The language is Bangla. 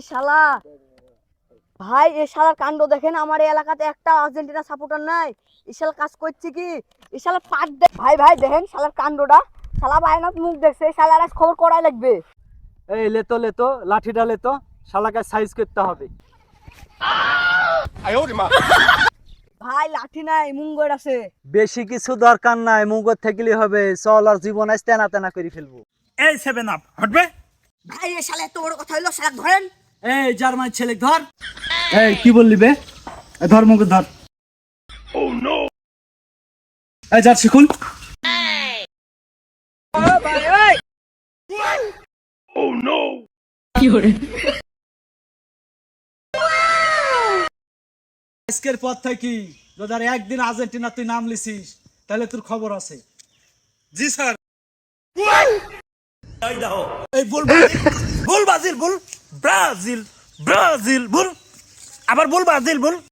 শালা ভাই, এই শালার কাণ্ড দেখেন। আমার এই এলাকাতে একটা আর্জেন্টিনা সাপোর্টার নাই। এই শালা কাজ করছে কি? এই শালা পাট ভাই ভাই দেখেন শালার কাণ্ডটা। শালা বায়নাত মুখ দেখছে, শালার আজ খবর করাই লাগবে। এই লেতো লেতো লাঠিটা লেতো, শালাকে সাইজ করতে হবে। ভাই লাঠি নাই, মুঙ্গর আছে। বেশি কিছু দরকার নাই, মুগর থাকলে হবে। চল আর জীবন আজ তেনা তেনা করে ফেলবো। এই 7 আপ হটবে। ভাই এই শালা এত বড় কথা হইলো, শালা ধরেন। এই জার্মান ছেলে ধর। এই কি বললি বে? ধর মুগর ধর। ও নো। এই যার শিখুন। ও নো। কি করে? আজকের পর থেকে যদি আর একদিন আর্জেন্টিনা তুই নাম লিছিস তাহলে তোর খবর আছে। জি স্যার। এই বল ব্রাজিল, বল ব্রাজিল, বল ব্রাজিল, ব্রাজিল বল, আবার বল ব্রাজিল বল।